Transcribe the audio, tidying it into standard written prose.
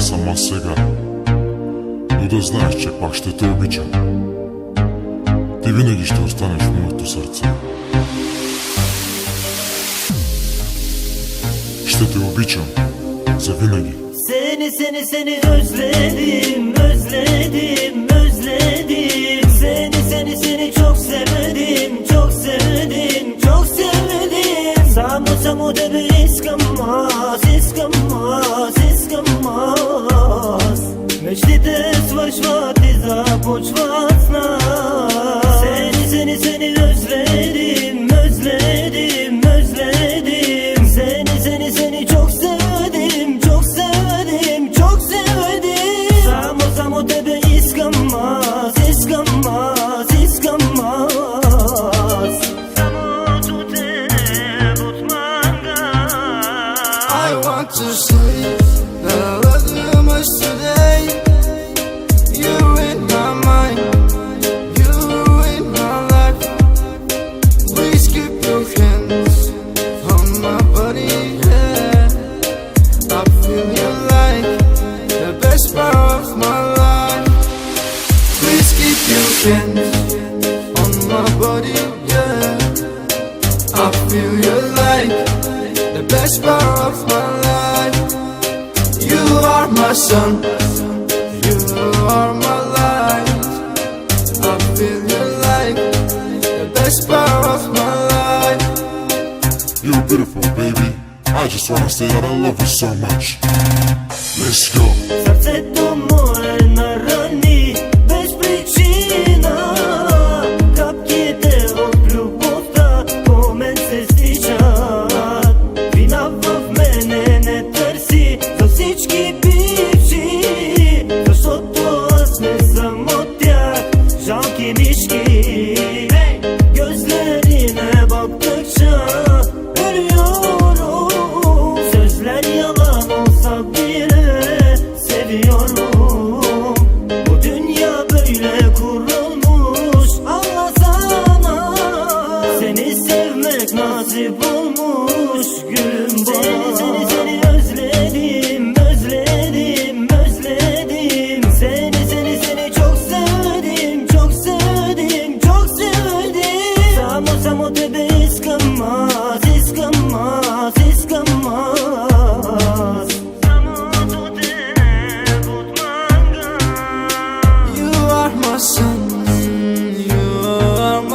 сама сега, но да знаеш, че пак ще те обичам. Ти винаги ще останеш в моето сърце. Ще те обичам завинаги. Seni özledim, özledim, özledim. Seni çok sevdim, çok sevdim, çok sevdim. Samo tebe iskamaz, iskamaz, iskamaz. Мечтите свършват и започват с нас. Seni özledim, özledim, özledim. Seni çok sevdim, çok sevdim, çok sevdim. Samo tebe iskamaz, iskamaz, iskamaz. Samo tebe tutmangaz. I want to say that I love you much today. You're in my mind, you're in my life. Please keep your hands on my body, yeah. I feel you like the best part of my life. Please keep your hands on my body, yeah. I feel you like the best part of my life. You are my sun, you are my light. I feel you like the best part of my life. You're beautiful, baby. I just wanna say that I love you so much. Let's go. Сърцето мое нарани без причина. Капките от любовта по мен се стичат. Вина в мене не търси за всички бивши, защото аз не съм от tях. Жалки мишки, gözlerine baktıkça ölüyorum. Sözler yalan olsa bile seviyorum. Bu dünya böyle kurulmuş, anlasana. Seni sevmek nasip